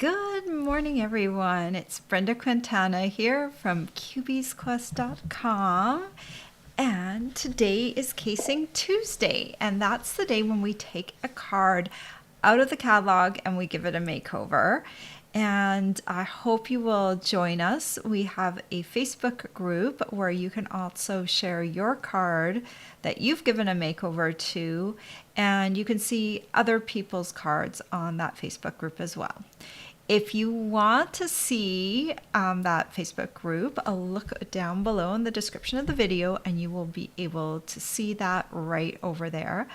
Good morning, everyone. It's Brenda Quintana here from cubiesquest.com. And today is Casing Tuesday, and that's the day when we take a card out of the catalog and we give it a makeover. And I hope you will join us. We have a Facebook group where you can also share your card that you've given a makeover to, and you can see other people's cards on that Facebook group as well. If you want to see that Facebook group, look down below in the description of the video and you will be able to see that right over there.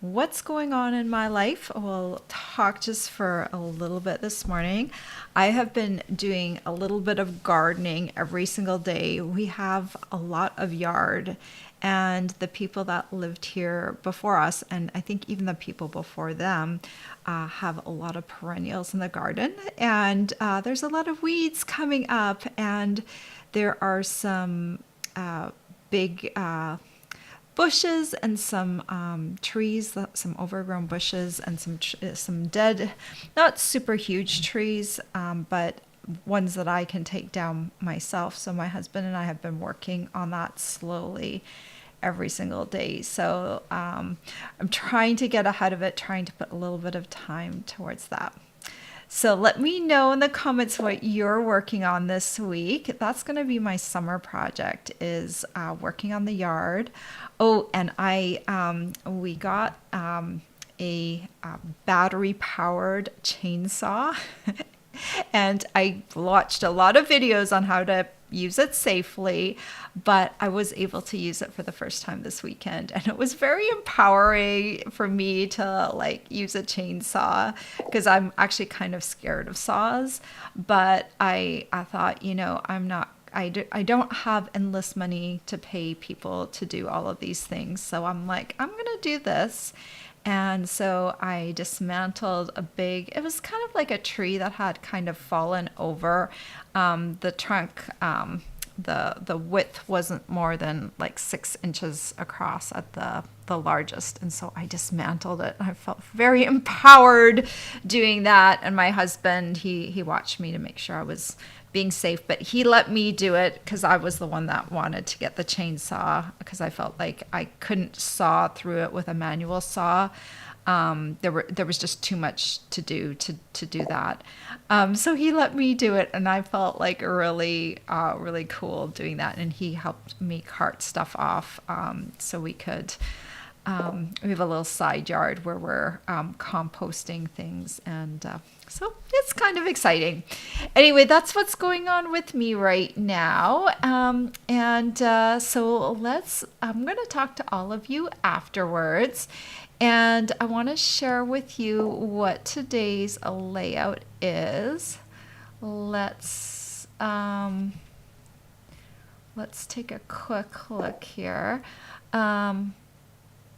What's going on in my life? We'll talk just for a little bit this morning. I have been doing a little bit of gardening every single day. We have a lot of yard, and the people that lived here before us, and I think even the people before them, have a lot of perennials in the garden, and there's a lot of weeds coming up, and there are some big bushes and some trees, some overgrown bushes, and some dead, not super huge trees, but ones that I can take down myself. So my husband and I have been working on that slowly every single day. So I'm trying to get ahead of it, trying to put a little bit of time towards that. So let me know in the comments what you're working on this week. That's going to be my summer project, is working on the yard. Oh, and we got a battery-powered chainsaw, and I watched a lot of videos on how to use it safely, but I was able to use it for the first time this weekend, and it was very empowering for me to use a chainsaw, because I'm actually kind of scared of saws. But I thought, I don't have endless money to pay people to do all of these things, so I'm like, I'm gonna do this. And so I dismantled it was kind of like a tree that had kind of fallen over. The trunk, the width wasn't more than like 6 inches across at the largest. And so I dismantled it. I felt very empowered doing that. And my husband, he watched me to make sure I was being safe, but he let me do it because I was the one that wanted to get the chainsaw, because I felt like I couldn't saw through it with a manual saw. There was just too much to do that. So he let me do it, and I felt like really cool doing that. And he helped me cart stuff off, so we could. We have a little side yard where we're composting things, and so it's kind of exciting. Anyway, that's what's going on with me right now. So I'm going to talk to all of you afterwards, and I want to share with you what today's layout is. Let's take a quick look here.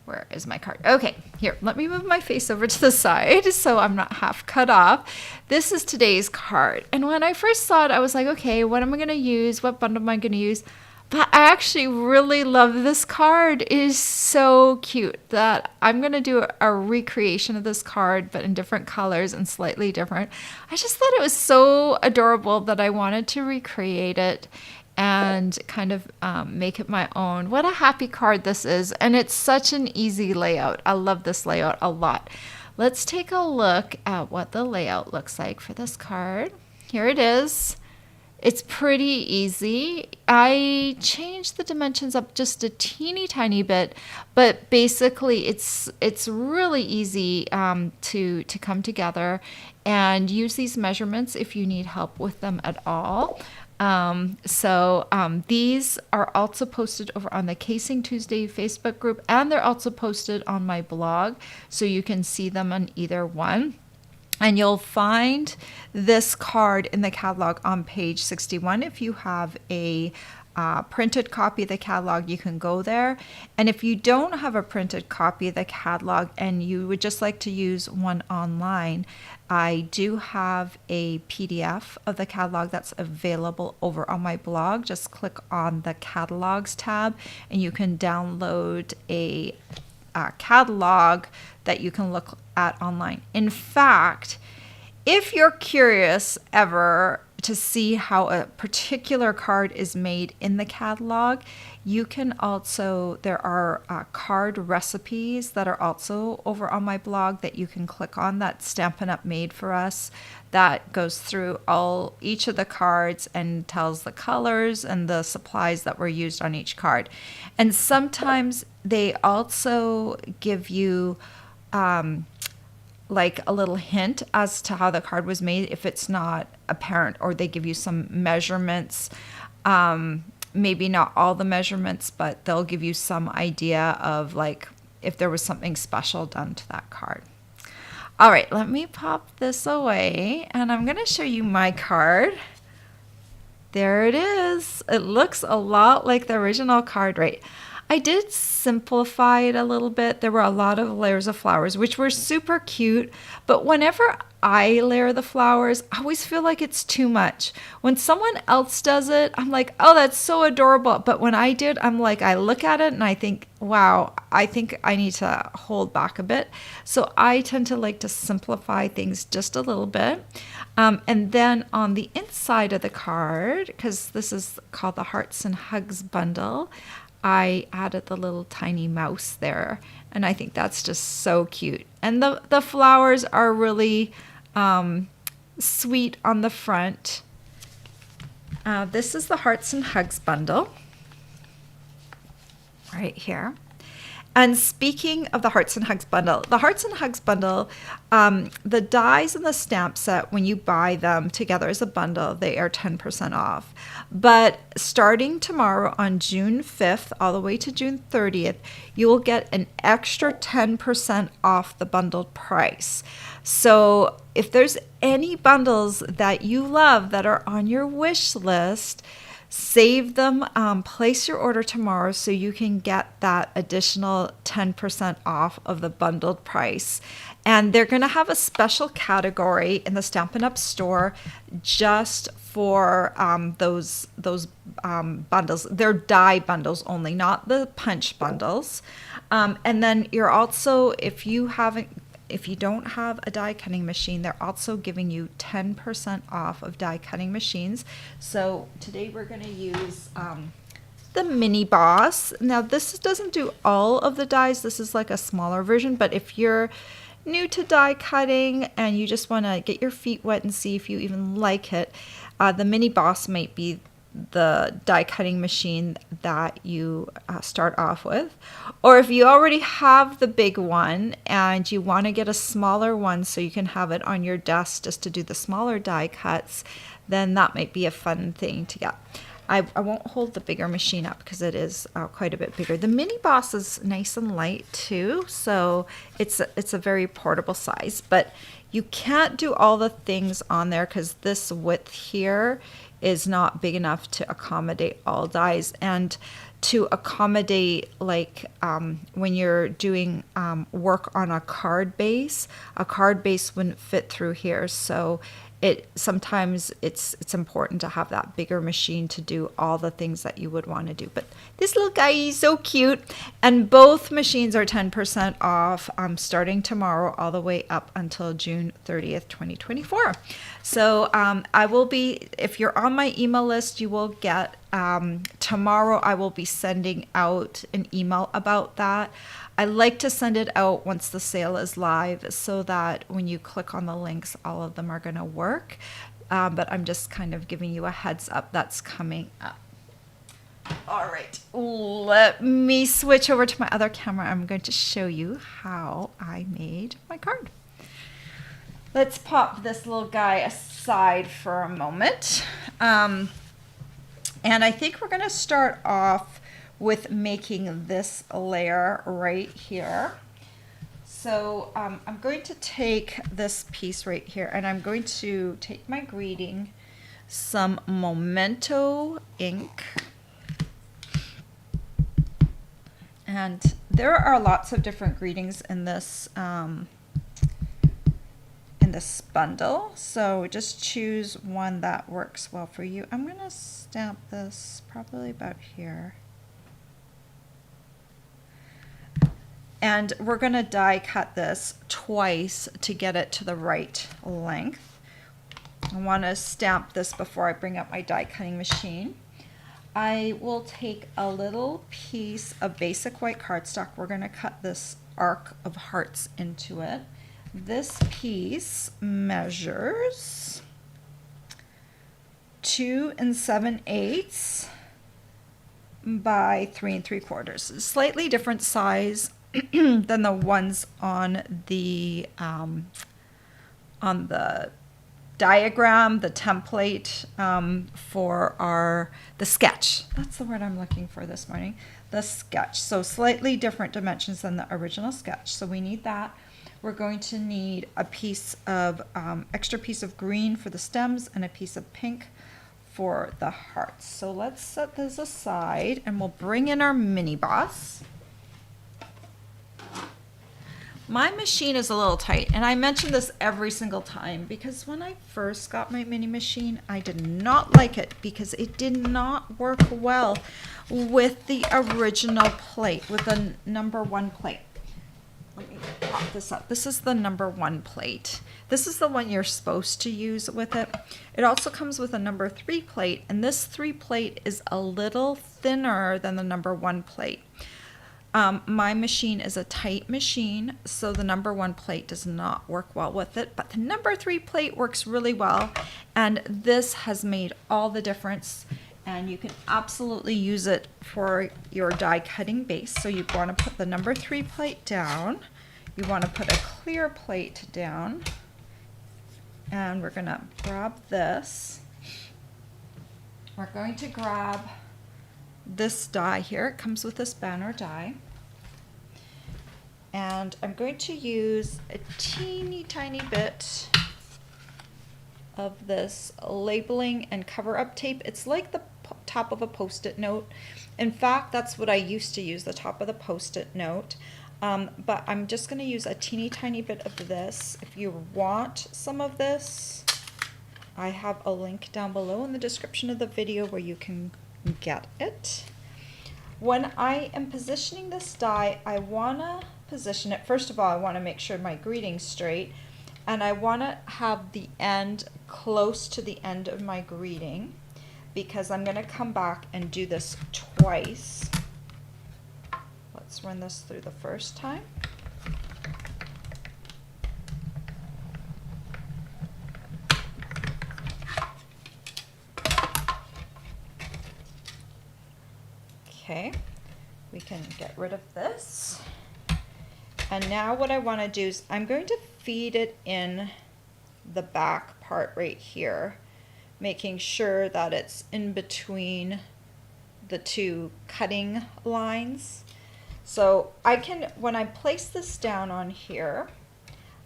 Where is my card? Okay, here, let me move my face over to the side so I'm not half cut off. This is today's card. And when I first saw it, I was like, okay, what am I going to use? What bundle am I going to use? But I actually really love this card. It is so cute that I'm going to do a recreation of this card, but in different colors and slightly different. I just thought it was so adorable that I wanted to recreate it and kind of make it my own. What a happy card this is. And it's such an easy layout. I love this layout a lot. Let's take a look at what the layout looks like for this card. Here it is. It's pretty easy. I changed the dimensions up just a teeny tiny bit, but basically it's really easy to come together, and use these measurements if you need help with them at all. These are also posted over on the Casing Tuesday Facebook group, and they're also posted on my blog, so you can see them on either one. And you'll find this card in the catalog on page 61. If you have a printed copy of the catalog, you can go there. And if you don't have a printed copy of the catalog and you would just like to use one online, I do have a PDF of the catalog that's available over on my blog. Just click on the catalogs tab and you can download a catalog that you can look at online. In fact, if you're curious ever to see how a particular card is made in the catalog, you can also, there are card recipes that are also over on my blog that you can click on, that Stampin' Up! Made for us, that goes through each of the cards and tells the colors and the supplies that were used on each card. And sometimes they also give you like a little hint as to how the card was made if it's not apparent, or they give you some measurements. Maybe not all the measurements, but they'll give you some idea of like if there was something special done to that card. All right, let me pop this away and I'm going to show you my card. There it is. It looks a lot like the original card, right? I did simplify it a little bit. There were a lot of layers of flowers, which were super cute. But whenever I layer the flowers, I always feel like it's too much. When someone else does it, I'm like, oh, that's so adorable. But when I did, I'm like, I look at it and I think, wow, I think I need to hold back a bit. So I tend to like to simplify things just a little bit. And then on the inside of the card, because this is called the Hearts and Hugs bundle, I added the little tiny mouse there, and I think that's just so cute. And the flowers are really sweet on the front. This is the Hearts and Hugs bundle right here. And speaking of the Hearts and Hugs bundle, the Hearts and Hugs bundle, the dies and the stamp set, when you buy them together as a bundle, they are 10% off. But starting tomorrow on June 5th all the way to June 30th, you will get an extra 10% off the bundled price. So if there's any bundles that you love that are on your wish list, save them, place your order tomorrow so you can get that additional 10% off of the bundled price. And they're going to have a special category in the Stampin' Up! Store just for those bundles. They're die bundles only, not the punch bundles. And then you're also, if you don't have a die cutting machine, they're also giving you 10% off of die cutting machines. So today we're going to use the Mini Boss. Now this doesn't do all of the dies. This is like a smaller version, but if you're new to die cutting and you just want to get your feet wet and see if you even like it, the Mini Boss might be the die cutting machine that you start off with. Or if you already have the big one and you want to get a smaller one so you can have it on your desk just to do the smaller die cuts, then that might be a fun thing to get. I won't hold the bigger machine up because it is quite a bit bigger. The Mini Boss is nice and light too, so it's a very portable size. But you can't do all the things on there because this width here is not big enough to accommodate all dies. And to accommodate, like when you're doing work on a card base wouldn't fit through here. So sometimes it's important to have that bigger machine to do all the things that you would want to do. But this little guy is so cute, and both machines are 10% off starting tomorrow all the way up until June 30th, 2024. So I will be, if you're on my email list, you will get tomorrow I will be sending out an email about that. I like to send it out once the sale is live so that when you click on the links, all of them are going to work. But I'm just kind of giving you a heads up that's coming up. All right, let me switch over to my other camera. I'm going to show you how I made my card. Let's pop this little guy aside for a moment. And I think we're going to start off with making this layer right here. So I'm going to take this piece right here and I'm going to take my greeting, some Memento ink, and there are lots of different greetings in this bundle, so just choose one that works well for you. I'm going to stamp this probably about here. And we're going to die cut this twice to get it to the right length. I want to stamp this before I bring up my die cutting machine. I will take a little piece of basic white cardstock. We're going to cut this arc of hearts into it. This piece measures 2 7/8 by 3 3/4. Slightly different size than the ones on the diagram, the template for the sketch. That's the word I'm looking for this morning. The sketch. So slightly different dimensions than the original sketch. So we need that. We're going to need a piece of extra piece of green for the stems and a piece of pink for the hearts. So let's set this aside and we'll bring in our mini boss. My machine is a little tight, and I mention this every single time because when I first got my mini machine, I did not like it because it did not work well with the original plate, with the #1 plate. Let me pop this up. This is the #1 plate. This is the one you're supposed to use with it. It also comes with a #3 plate, and this 3 plate is a little thinner than the #1 plate. My machine is a tight machine, so the #1 plate does not work well with it, but the #3 plate works really well, and this has made all the difference, and you can absolutely use it for your die cutting base. So you want to put the #3 plate down, you want to put a clear plate down, and we're going to grab this. We're going to grab this die here. It comes with this banner die. And I'm going to use a teeny tiny bit of this labeling and cover up tape. It's like the top of a Post-it note. In fact, that's what I used to use, the top of the Post-it note. But I'm just going to use a teeny tiny bit of this. If you want some of this, I have a link down below in the description of the video where you can get it. When I am positioning this die, I want to position it. First of all, I want to make sure my greeting's straight, and I want to have the end close to the end of my greeting because I'm going to come back and do this twice. Let's run this through the first time. Okay, we can get rid of this. And now what I want to do is I'm going to feed it in the back part right here, making sure that it's in between the two cutting lines. So I can, when I place this down on here,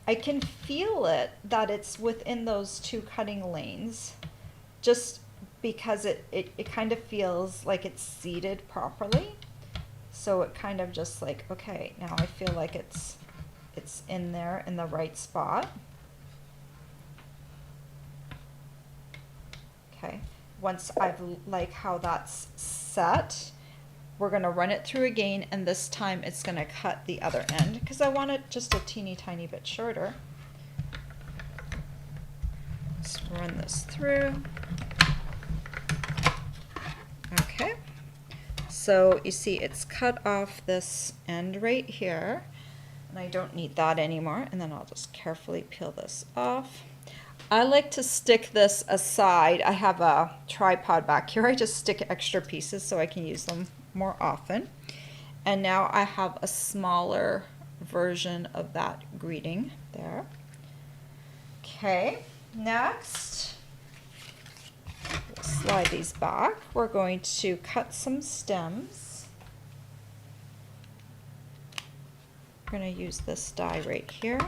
I can feel it that it's within those two cutting lanes, just because it kind of feels like it's seated properly. So it kind of just like, okay, now I feel like it's in there in the right spot. Okay, once I've like how that's set, we're gonna run it through again, and this time it's gonna cut the other end because I want it just a teeny tiny bit shorter. Let's run this through. Okay. So you see it's cut off this end right here, and I don't need that anymore, and then I'll just carefully peel this off. I like to stick this aside. I have a tripod back here. I just stick extra pieces so I can use them more often. And now I have a smaller version of that greeting there. Okay, next. Slide these back. We're going to cut some stems. We're going to use this die right here.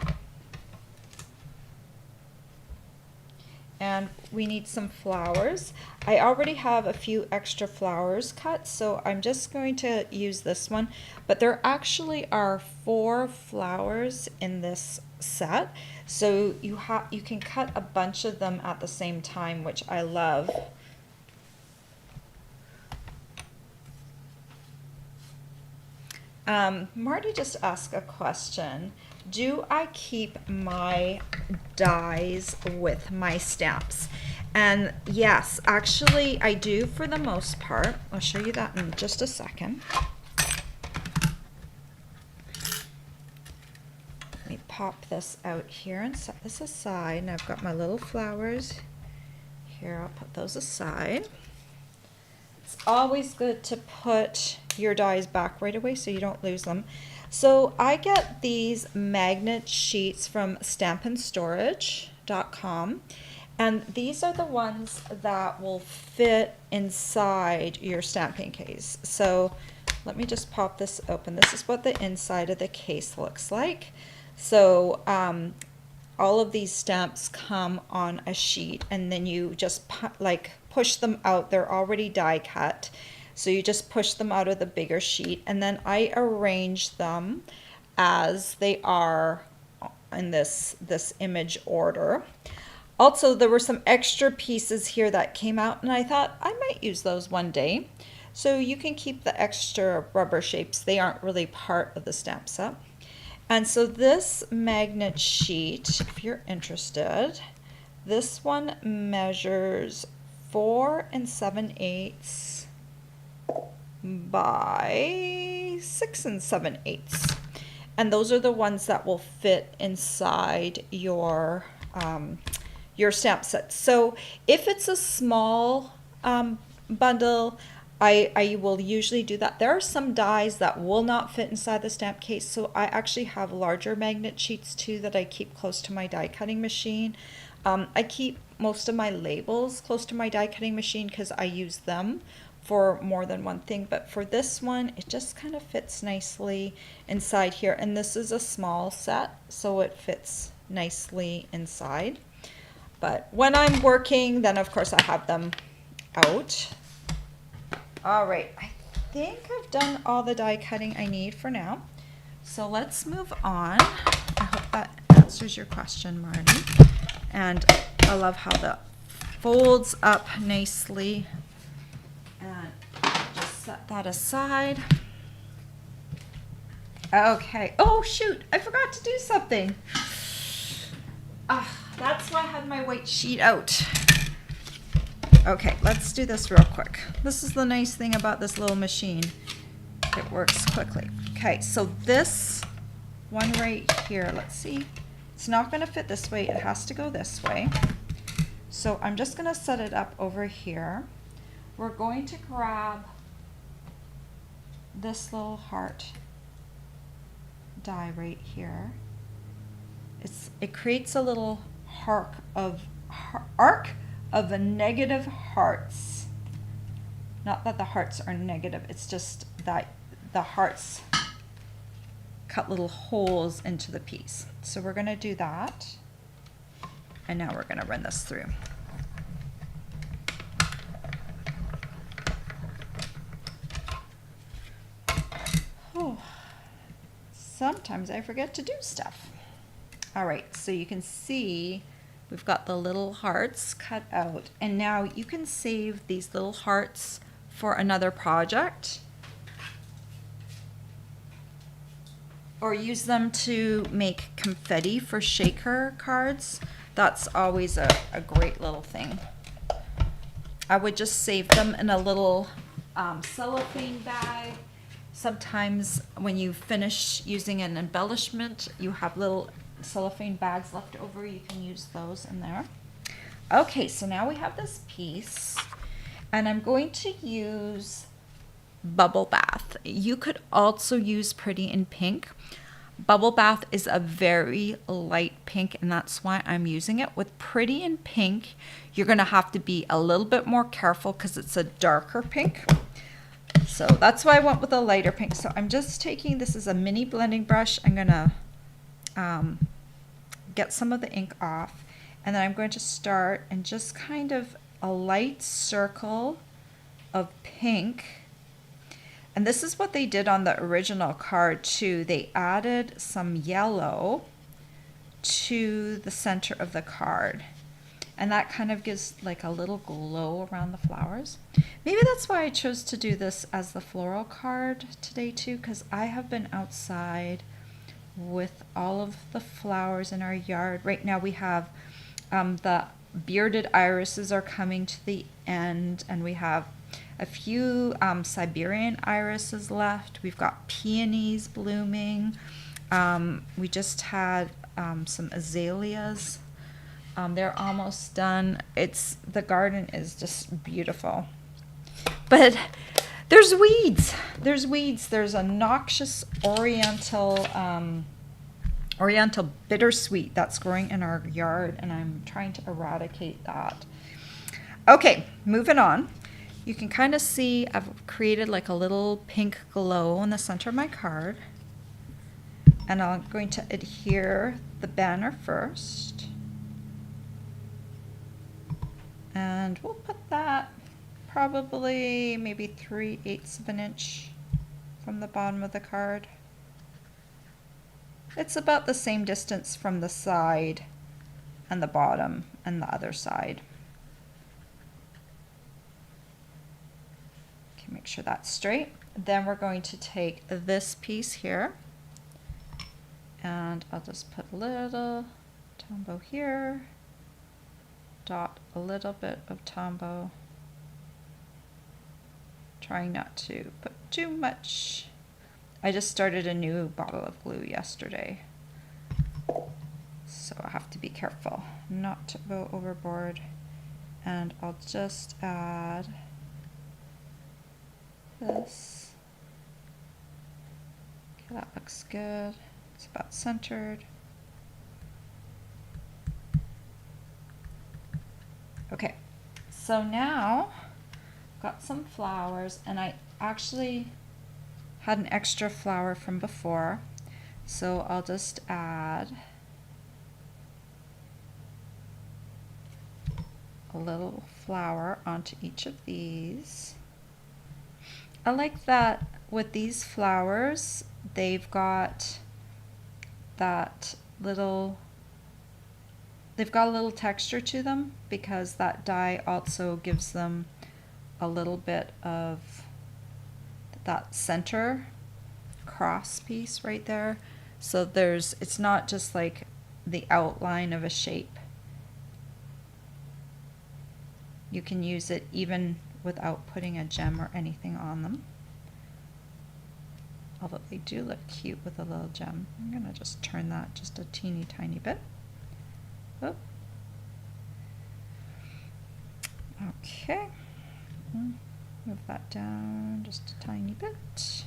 And we need some flowers. I already have a few extra flowers cut, so I'm just going to use this one. But there actually are 4 flowers in this set, so you can cut a bunch of them at the same time, which I love. Marty just asked a question. do I keep my dies with my stamps? And yes, actually I do for the most part. I'll show you that in just a second. Let me pop this out here and set this aside. And I've got my little flowers here. I'll put those aside. It's always good to put your dies back right away so you don't lose them. So I get these magnet sheets from stampandstorage.com, and these are the ones that will fit inside your stamping case. So let me just pop this open. This is what the inside of the case looks like. So all of these stamps come on a sheet, and then you just push them out. They're already die cut. So you just push them out of the bigger sheet, and then I arrange them as they are in this image order. Also, there were some extra pieces here that came out, and I thought I might use those one day. So you can keep the extra rubber shapes. They aren't really part of the stamp set. And so this magnet sheet, if you're interested, this one measures 4 7/8 by 6 7/8, and those are the ones that will fit inside your stamp set. So if it's a small bundle, I will usually do that. There are some dies that will not fit inside the stamp case, so I actually have larger magnet sheets too that I keep close to my die cutting machine. I keep most of my labels close to my die cutting machine because I use them for more than one thing, but for this one it just kind of fits nicely inside here, and this is a small set so it fits nicely inside. But when I'm working, then of course I have them out. All right, I think I've done all the die cutting I need for now, so let's move on. I hope that answers your question, Marty. And I love how that folds up nicely. And just set that aside. Okay. Oh shoot, I forgot to do something. That's why I had my white sheet out. Okay, let's do this real quick. This is the nice thing about this little machine. It works quickly. Okay, so this one right here, let's see. It's not going to fit this way. It has to go this way. So I'm just going to set it up over here. We're going to grab this little heart die right here. It creates a little arc of a negative hearts. Not that the hearts are negative, it's just that the hearts cut little holes into the piece. So we're going to do that, and now we're going to run this through. Oh, sometimes I forget to do stuff. All right, so you can see we've got the little hearts cut out, and now you can save these little hearts for another project, or use them to make confetti for shaker cards. That's always a great little thing. I would just save them in a little cellophane bag. Sometimes when you finish using an embellishment, you have little cellophane bags left over. You can use those in there. Okay, so now we have this piece, and I'm going to use Bubble Bath. You could also use Pretty in Pink. Bubble Bath is a very light pink, and that's why I'm using it. With Pretty in Pink, you're going to have to be a little bit more careful because it's a darker pink. So that's why I went with a lighter pink. So I'm just taking, this is a mini blending brush. I'm going to get some of the ink off, and then I'm going to start and just kind of a light circle of pink. And this is what they did on the original card too. They added some yellow to the center of the card, and that kind of gives like a little glow around the flowers. Maybe that's why I chose to do this as the floral card today too, because I have been outside with all of the flowers in our yard. Right now we have the bearded irises are coming to the end, and we have a few Siberian irises left. We've got peonies blooming. We just had some azaleas. They're almost done. The garden is just beautiful. But there's weeds. There's weeds. There's a noxious oriental bittersweet that's growing in our yard, and I'm trying to eradicate that. Okay, moving on. You can kind of see I've created like a little pink glow in the center of my card. And I'm going to adhere the banner first. And we'll put that probably maybe 3/8 of an inch from the bottom of the card. It's about the same distance from the side and the bottom and the other side. Okay, make sure that's straight. Then we're going to take this piece here, and I'll just put a little Tombow here, dot a little bit of Tombow, trying not to put too much. I just started a new bottle of glue yesterday, so I have to be careful not to go overboard. And I'll just add this. Okay, that looks good. It's about centered. Okay, so now I've got some flowers, and I actually had an extra flower from before, so I'll just add a little flower onto each of these. I like that with these flowers, they've got that little, they've got a little texture to them, because that dye also gives them a little bit of that center cross piece right there. So it's not just like the outline of a shape. You can use it even without putting a gem or anything on them. Although they do look cute with a little gem. I'm gonna just turn that just a teeny tiny bit. Oh. Okay. Move that down just a tiny bit.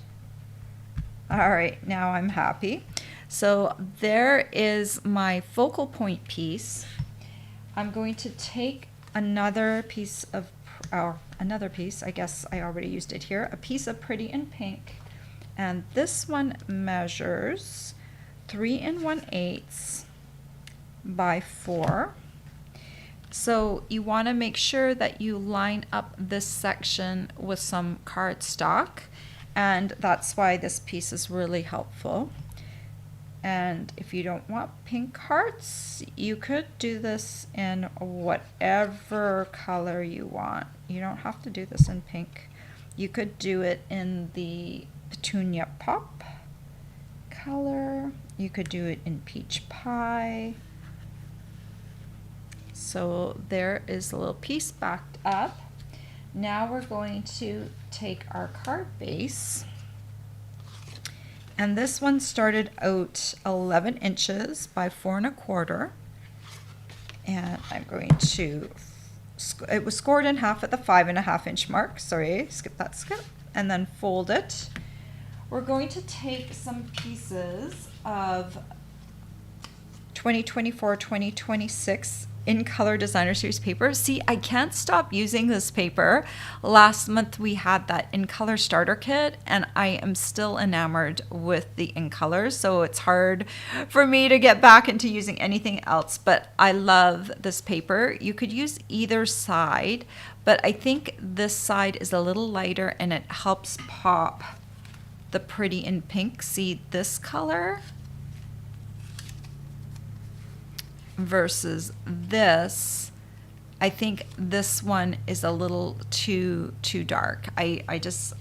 All right, now I'm happy. So there is my focal point piece. I'm going to take another piece, I guess I already used it here, a piece of Pretty in Pink. And this one measures 3 1/8 by 4. So you want to make sure that you line up this section with some cardstock, and that's why this piece is really helpful. And if you don't want pink hearts, you could do this in whatever color you want. You don't have to do this in pink. You could do it in the Petunia Pop color. You could do it in Peach Pie. So there is a little piece backed up. Now we're going to take our card base, and this one started out 11 inches by 4 1/4, and I'm going to, it was scored in half at the 5 1/2 inch mark, sorry, skip that skip, and then fold it. We're going to take some pieces of 2024-2026 In Color Designer Series paper. See, I can't stop using this paper. Last month we had that In Color starter kit, and I am still enamored with the In Color, so it's hard for me to get back into using anything else, but I love this paper. You could use either side, but I think this side is a little lighter and it helps pop the Pretty in Pink. See this color versus this. I think this one is a little too dark. I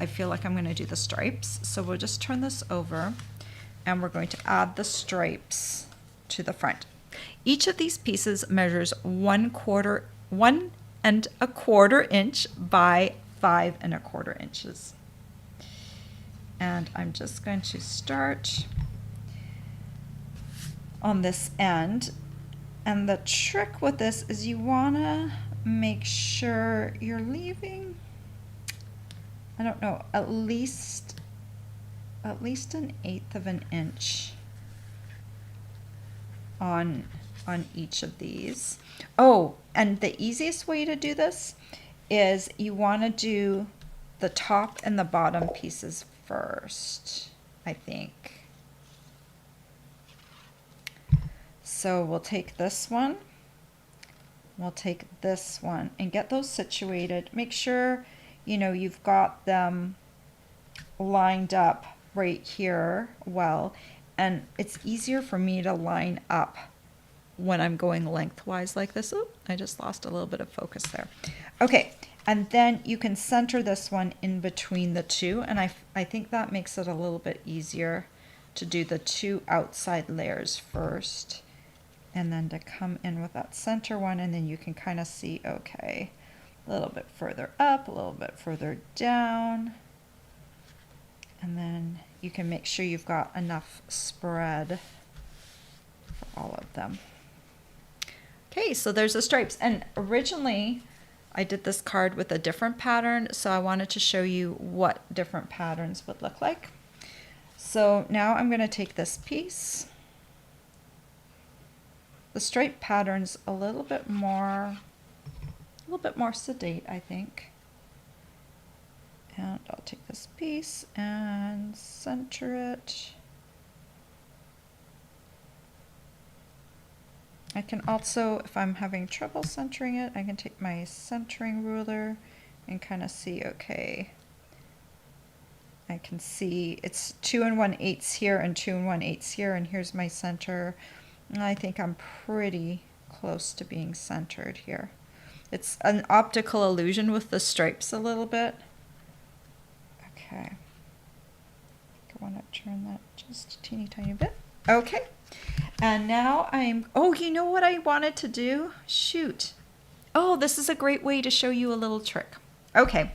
feel like I'm going to do the stripes, so we'll just turn this over. and we're going to add the stripes to the front. Each of these pieces measures 1¼ inch by 5¼ inches. And I'm just going to start on this end. And the trick with this is you want to make sure you're leaving, I don't know, at least 1/8 of an inch on each of these. Oh, and the easiest way to do this is you want to do the top and the bottom pieces first, I think. So we'll take this one, we'll take this one, and get those situated. Make sure, you know, you've got them lined up right here well, and it's easier for me to line up when I'm going lengthwise like this. Oh, I just lost a little bit of focus there. Okay, and then you can center this one in between the two, and I think that makes it a little bit easier to do the two outside layers first, and then to come in with that center one, and then you can kind of see, okay, a little bit further up, a little bit further down, and then you can make sure you've got enough spread for all of them. Okay, so there's the stripes, and originally I did this card with a different pattern, so I wanted to show you what different patterns would look like. So now I'm going to take this piece. The stripe pattern's a little bit more sedate, I think. And I'll take this piece and center it. I can also, if I'm having trouble centering it, I can take my centering ruler and kind of see, okay, I can see it's 2 1/8 here and 2 1/8 here, and here's my center. And I think I'm pretty close to being centered here. It's an optical illusion with the stripes a little bit. Okay. I want to turn that just a teeny tiny bit. Okay. And now oh, you know what I wanted to do? Shoot. Oh, this is a great way to show you a little trick. Okay.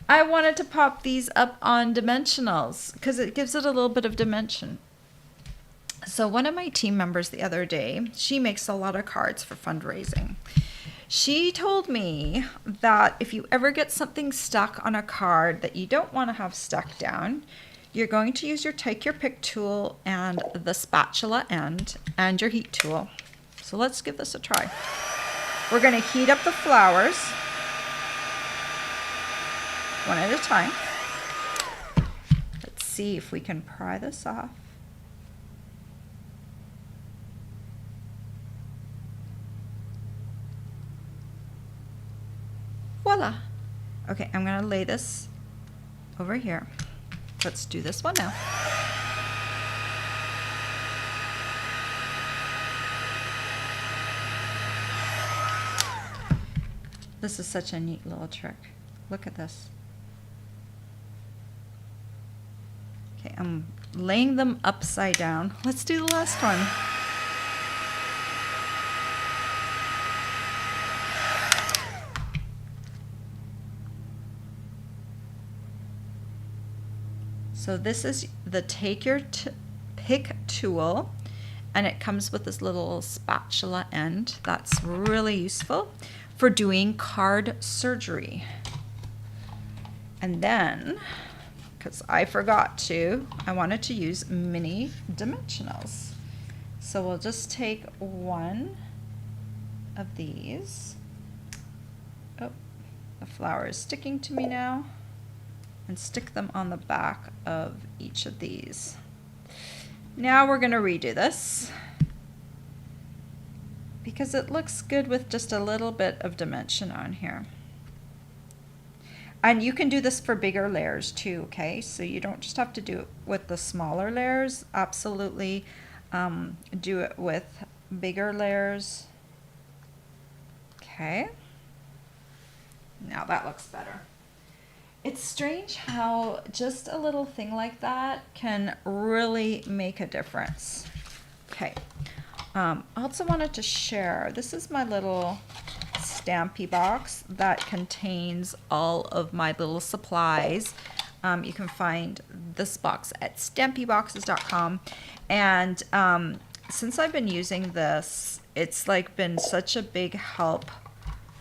I wanted to pop these up on dimensionals because it gives it a little bit of dimension. So one of my team members the other day, she makes a lot of cards for fundraising. She told me that if you ever get something stuck on a card that you don't want to have stuck down, you're going to use your Take Your Pick tool and the spatula end and your heat tool. So let's give this a try. We're going to heat up the flowers one at a time. Let's see if we can pry this off. Voila. Okay, I'm going to lay this over here. Let's do this one now. This is such a neat little trick. Look at this. Okay, I'm laying them upside down. Let's do the last one. So this is the Take Your Pick tool, and it comes with this little spatula end. That's really useful for doing card surgery. And then, because I forgot to, I wanted to use mini dimensionals. So we'll just take one of these. Oh, the flower is sticking to me now. And stick them on the back of each of these. Now we're going to redo this because it looks good with just a little bit of dimension on here. And you can do this for bigger layers too, okay? So you don't just have to do it with the smaller layers. Absolutely do it with bigger layers. Okay. Now that looks better. It's strange how just a little thing like that can really make a difference. Okay. I also wanted to share, this is my little Stampy box that contains all of my little supplies. You can find this box at stampyboxes.com. And since I've been using this, it's like been such a big help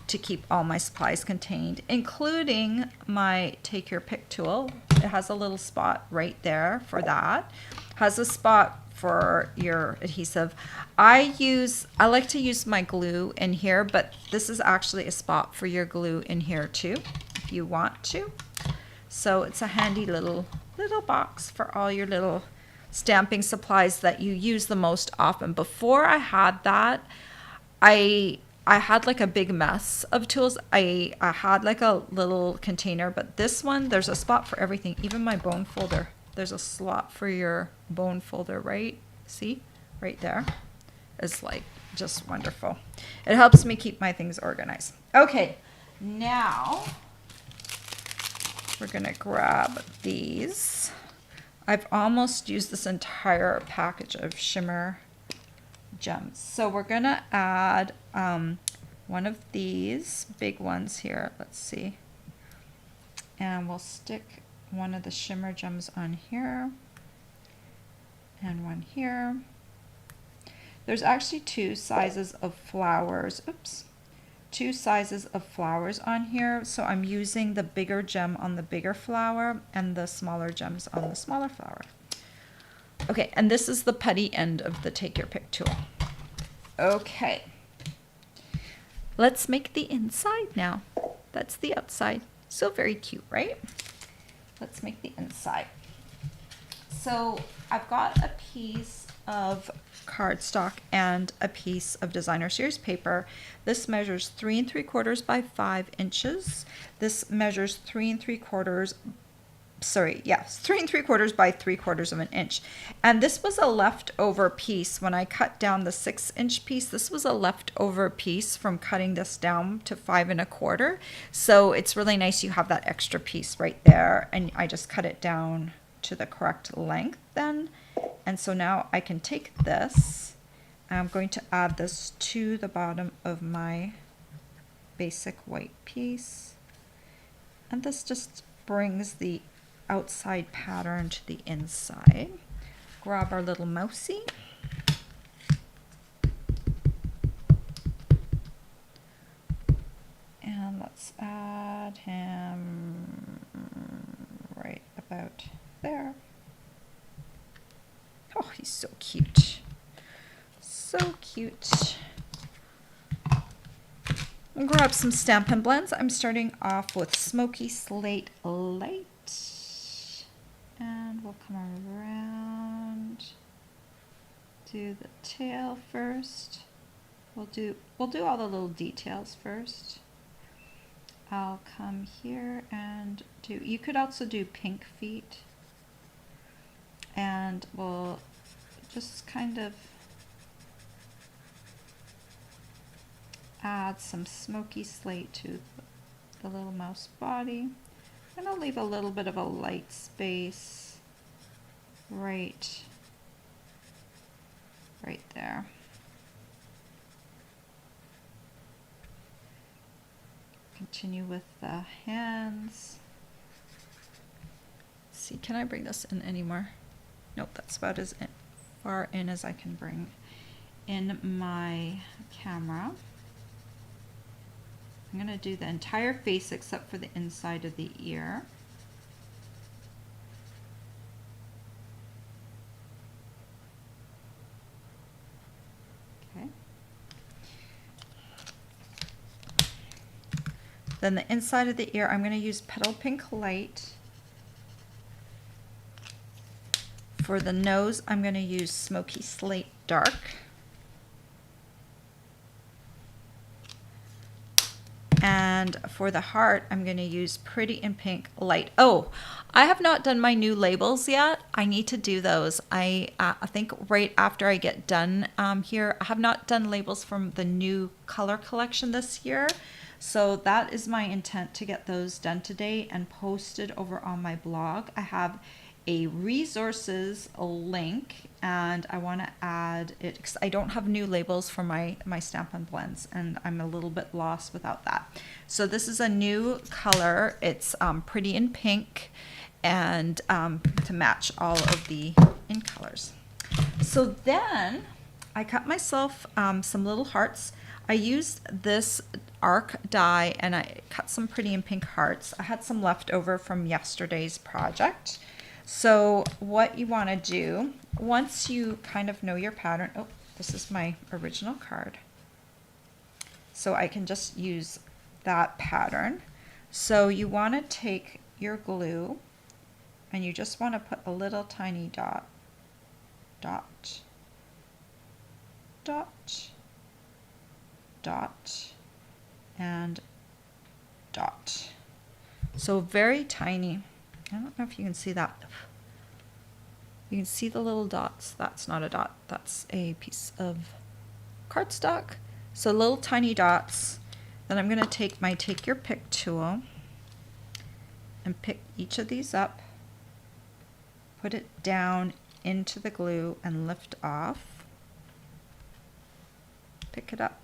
to keep all my supplies contained, including my take your pick tool. It has a little spot right there for that. Has a spot for your adhesive. I like to use my glue in here, but this is actually a spot for your glue in here too, if you want to. So it's a handy little box for all your little stamping supplies that you use the most often. Before I had that, I had like a big mess of tools. I had like a little container, but this one, there's a spot for everything, even my bone folder. There's a slot for your bone folder, right? See, right there. It's like just wonderful. It helps me keep my things organized. Okay, now we're gonna grab these. I've almost used this entire package of shimmer gems. So we're gonna add one of these big ones here. Let's see. And we'll stick one of the shimmer gems on here and one here. There's actually two sizes of flowers. Oops. Two sizes of flowers on here. So I'm using the bigger gem on the bigger flower and the smaller gems on the smaller flower. Okay, and this is the putty end of the take your pick tool. Okay. Let's make the inside now. That's the outside. So very cute, right? Let's make the inside. So I've got a piece of cardstock and a piece of designer series paper. This measures 3 3/4 by 5 inches. This measures 3 3/4. Sorry, yes, 3 3/4 by 3/4 of an inch. And this was a leftover piece. When I cut down the 6-inch piece, this was a leftover piece from cutting this down to 5 1/4. So it's really nice you have that extra piece right there. And I just cut it down to the correct length then. And so now I can take this. I'm going to add this to the bottom of my basic white piece. And this just brings the outside pattern to the inside. Grab our little mousey. And let's add him right about there. Oh, he's so cute. So cute. We'll grab some Stampin' Blends. I'm starting off with Smoky Slate Light. And we'll come around, do the tail first. We'll do all the little details first. I'll come here and do, you could also do pink feet. And we'll just kind of add some smoky slate to the little mouse body. I'm going to leave a little bit of a light space right there. Continue with the hands. Let's see, can I bring this in anymore? Nope, that's about as far in as I can bring in my camera. I'm going to do the entire face except for the inside of the ear. Okay. Then the inside of the ear, I'm going to use Petal Pink Light. For the nose, I'm going to use Smoky Slate Dark. And for the heart, I'm going to use Pretty in Pink Light. Oh, I have not done my new labels yet. I need to do those. I think right after I get done here, I have not done labels from the new color collection this year. So that is my intent, to get those done today and posted over on my blog. I have a resources link, and I want to add it because I don't have new labels for my Stampin' Blends, and I'm a little bit lost without that. So this is a new color. It's Pretty in Pink, and to match all of the in colors. So then I cut myself some little hearts. I used this arc die and I cut some Pretty in Pink hearts. I had some left over from yesterday's project. So what you want to do, once you kind of know your pattern, oh, this is my original card. So I can just use that pattern. So you want to take your glue and you just want to put a little tiny dot, dot, dot, dot, and dot. So very tiny. I don't know if you can see that. You can see the little dots. That's not a dot. That's a piece of cardstock. So little tiny dots. Then I'm going to take my Take Your Pick tool and pick each of these up, put it down into the glue and lift off. Pick it up.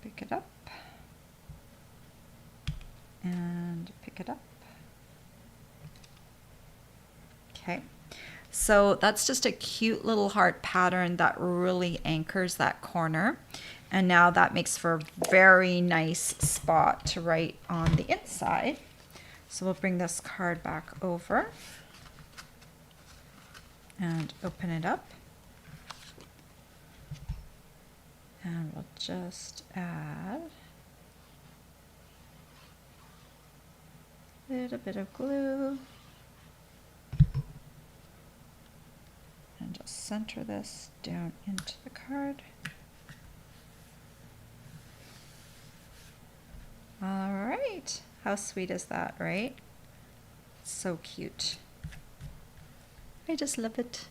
Pick it up. And pick it up. Okay, so that's just a cute little heart pattern that really anchors that corner. And now that makes for a very nice spot to write on the inside. So we'll bring this card back over and open it up. And we'll just add a little bit of glue and just center this down into the card. All right, how sweet is that, right? So cute. I just love it.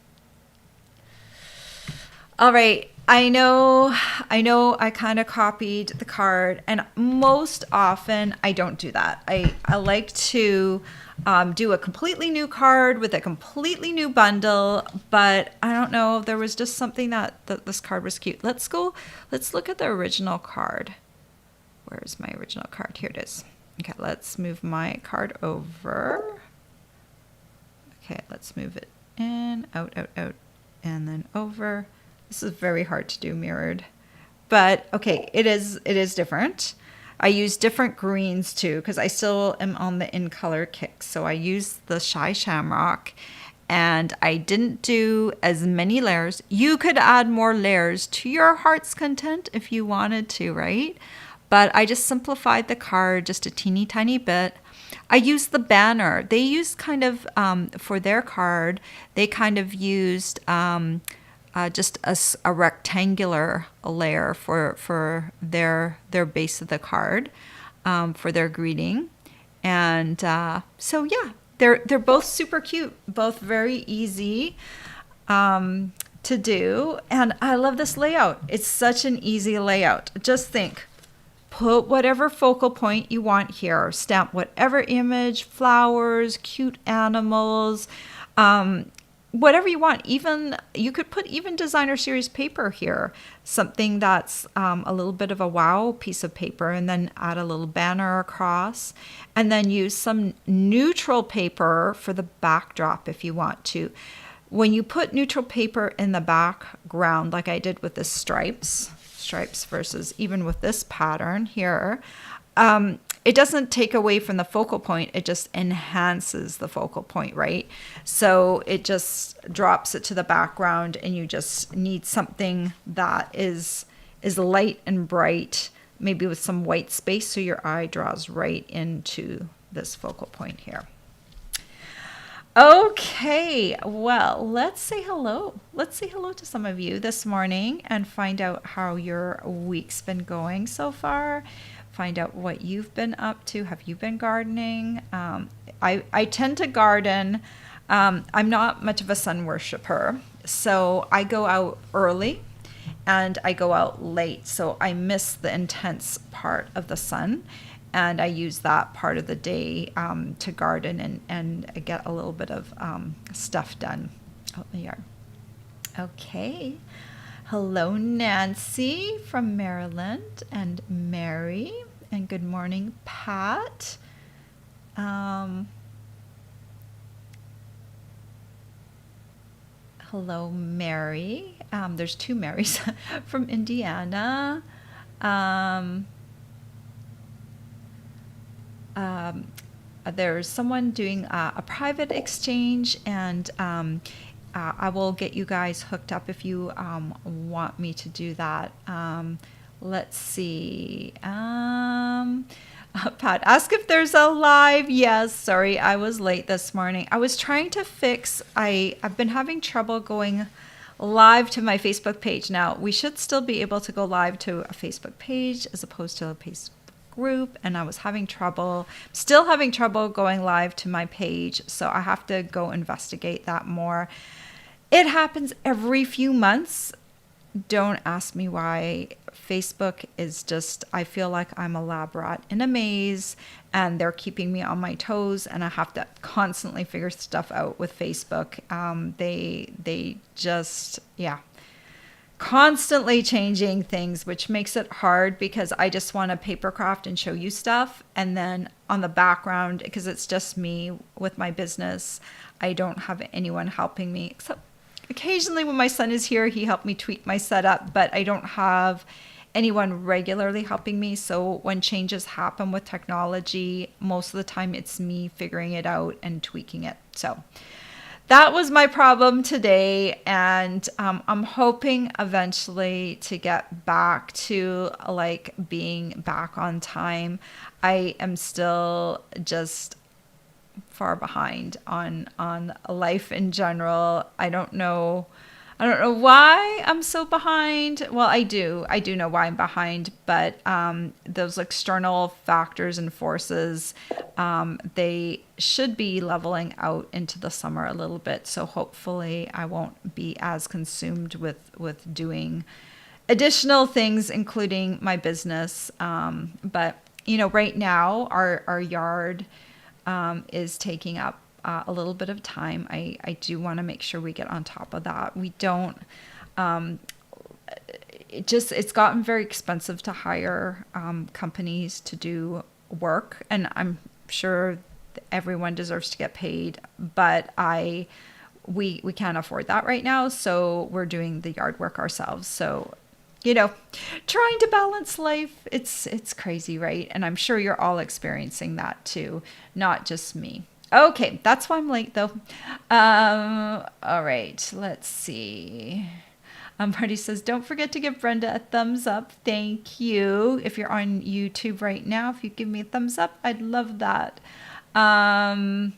All right, I know I kind of copied the card, and most often I don't do that. I like to do a completely new card with a completely new bundle, but I don't know, there was just something that this card was cute. Let's look at the original card. Where's my original card? Here it is. Okay, let's move my card over. Okay, let's move it in, out, out, out, and then over. This is very hard to do mirrored, but okay, it is different. I use different greens too, because I still am on the in color kick. So I used the Shy Shamrock, and I didn't do as many layers. You could add more layers to your heart's content if you wanted to, right? But I just simplified the card just a teeny tiny bit. I used the banner. They used kind of, for their card, they kind of used just a rectangular layer for their base of the card, for their greeting. And so yeah, they're both super cute, both very easy to do. And I love this layout. It's such an easy layout. Just think. Put whatever focal point you want here. Stamp whatever image, flowers, cute animals, whatever you want. Even you could put even designer series paper here, something that's a little bit of a wow piece of paper, and then add a little banner across, and then use some neutral paper for the backdrop if you want to. When you put neutral paper in the background, like I did with the stripes versus even with this pattern here, it doesn't take away from the focal point, it just enhances the focal point, right? So it just drops it to the background, and you just need something that is light and bright, maybe with some white space so your eye draws right into this focal point here. Okay, well, let's say hello. Let's say hello to some of you this morning and find out how your week's been going so far. Find out what you've been up to. Have you been gardening? I tend to garden. I'm not much of a sun worshiper, so I go out early and I go out late. So I miss the intense part of the sun. And I use that part of the day to garden and get a little bit of stuff done out in the yard. Okay. Hello, Nancy from Maryland, and Mary. And good morning, Pat. Hello, Mary. There's two Marys from Indiana. There's someone doing a private exchange, and I will get you guys hooked up if you want me to do that. Let's see. Pat, ask if there's a live. Yes, sorry, I was late this morning. I was trying to fix, I've been having trouble going live to my Facebook page. Now, we should still be able to go live to a Facebook page as opposed to a Facebook group, and I was still having trouble going live to my page, so I have to go investigate that more. It happens every few months. Don't ask me why. Facebook is just, I feel like I'm a lab rat in a maze, and they're keeping me on my toes, and I have to constantly figure stuff out with Facebook. They just, yeah, constantly changing things, which makes it hard because I just want to papercraft and show you stuff. And then on the background, because it's just me with my business, I don't have anyone helping me, except occasionally when my son is here, he helped me tweak my setup, but I don't have anyone regularly helping me. So when changes happen with technology, most of the time it's me figuring it out and tweaking it. So that was my problem today, and I'm hoping eventually to get back to like being back on time. I am still just far behind on life in general. I don't know why I'm so behind. Well, I do know why I'm behind, but those external factors and forces, they should be leveling out into the summer a little bit. So hopefully I won't be as consumed with doing additional things, including my business. But right now our yard is taking up a little bit of time. I do want to make sure we get on top of that. We don't, it's gotten very expensive to hire companies to do work, and I'm sure everyone deserves to get paid, but we can't afford that right now, so we're doing the yard work ourselves. So trying to balance life, it's crazy, right? And I'm sure you're all experiencing that too, not just me. Okay, that's why I'm late though. All right, let's see. Marty says, don't forget to give Brenda a thumbs up. Thank you. If you're on YouTube right now, if you give me a thumbs up, I'd love that. And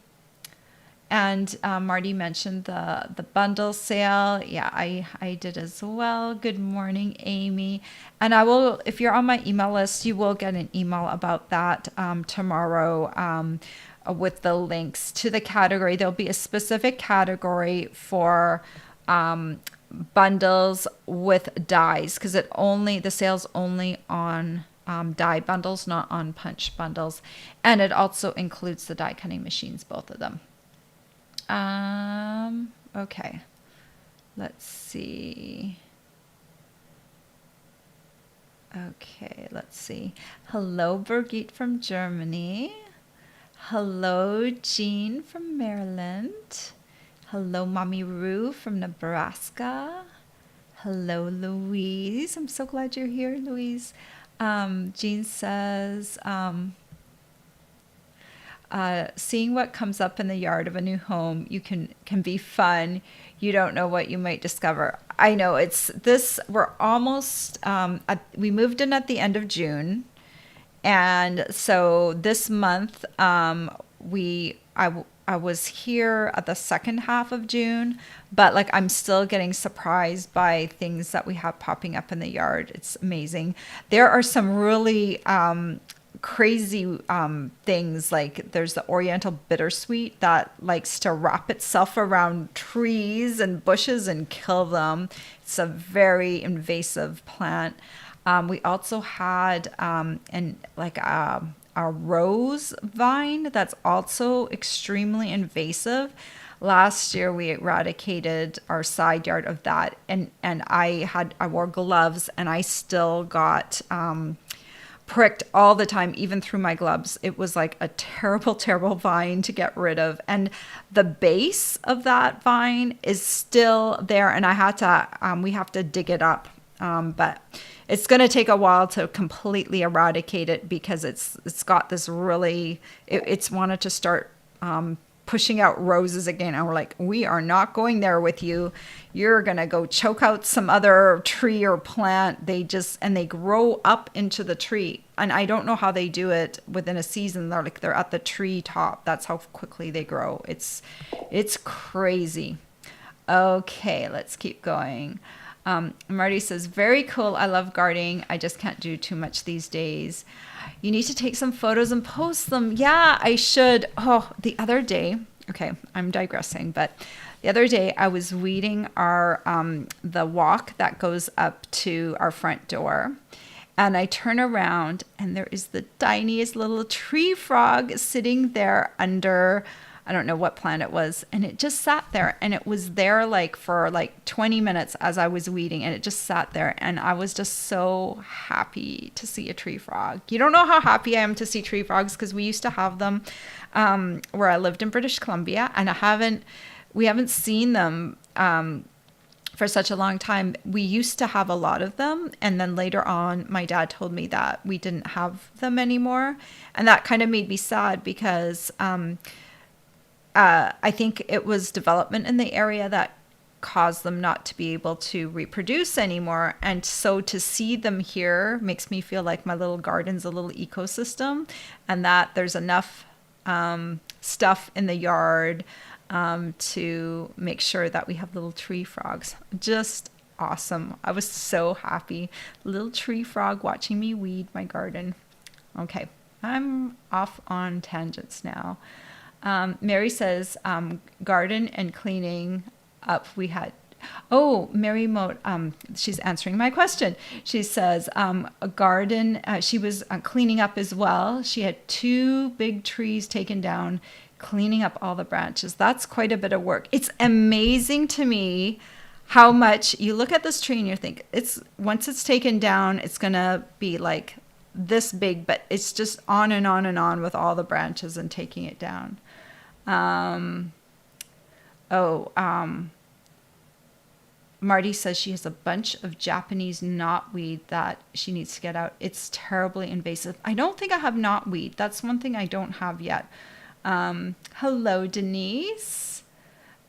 Marty mentioned the bundle sale. Yeah, I did as well. Good morning, Amy. And I will, if you're on my email list, you will get an email about that tomorrow with the links to the category. There'll be a specific category for bundles with dies, because the sale's only on die bundles, not on punch bundles. And it also includes the die cutting machines, both of them. Okay, let's see. Okay, let's see. Hello, Birgit from Germany. Hello, Jean from Maryland. Hello, Mommy Roo from Nebraska. Hello, Louise. I'm so glad you're here, Louise. Jean says, seeing what comes up in the yard of a new home, you can be fun. You don't know what you might discover. I know we're almost, we moved in at the end of June. And so this month, I was here at the second half of June, but like I'm still getting surprised by things that we have popping up in the yard. It's amazing. There are some really crazy things, like there's the Oriental bittersweet that likes to wrap itself around trees and bushes and kill them. It's a very invasive plant. We also had a rose vine that's also extremely invasive. Last year we eradicated our side yard of that, and I wore gloves and I still got pricked all the time, even through my gloves. It was like a terrible, terrible vine to get rid of. And the base of that vine is still there, and we have to dig it up. But it's going to take a while to completely eradicate it because it's got this really, it's wanted to start pushing out roses again. And we're like, we are not going there with you. You're going to go choke out some other tree or plant. They grow up into the tree. And I don't know how they do it within a season. They're at the tree top. That's how quickly they grow. It's crazy. Okay, let's keep going. Marty says, very cool. I love gardening. I just can't do too much these days. You need to take some photos and post them. Yeah, I should. Oh, the other day, okay, I'm digressing, but the other day I was weeding the walk that goes up to our front door. And I turn around and there is the tiniest little tree frog sitting there under, I don't know what plant it was, and it just sat there, and it was there for 20 minutes as I was weeding, and it just sat there, and I was just so happy to see a tree frog. You don't know how happy I am to see tree frogs, because we used to have them where I lived in British Columbia, and we haven't seen them for such a long time. We used to have a lot of them, and then later on my dad told me that we didn't have them anymore, and that kind of made me sad because I think it was development in the area that caused them not to be able to reproduce anymore. And so to see them here makes me feel like my little garden's a little ecosystem, and that there's enough stuff in the yard to make sure that we have little tree frogs. Just awesome. I was so happy. Little tree frog watching me weed my garden. Okay, I'm off on tangents now. Mary says, garden and cleaning up we had. Oh, Mary Moat, she's answering my question. She says, a garden, she was cleaning up as well. She had 2 big trees taken down, cleaning up all the branches. That's quite a bit of work. It's amazing to me how much you look at this tree and you think once it's taken down, it's going to be like this big, but it's just on and on and on with all the branches and taking it down. Marty says she has a bunch of Japanese knotweed that she needs to get out. It's terribly invasive. I don't think I have knotweed. That's one thing I don't have yet. Hello, Denise.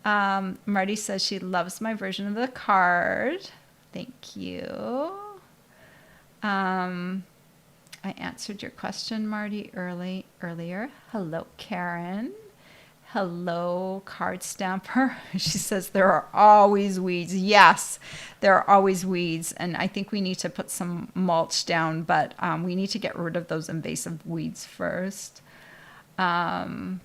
Marty says she loves my version of the card. Thank you. I answered your question, Marty, earlier. Hello, Karen. Hello, card stamper. She says there are always weeds. Yes, there are always weeds. And I think we need to put some mulch down, but we need to get rid of those invasive weeds first. Marty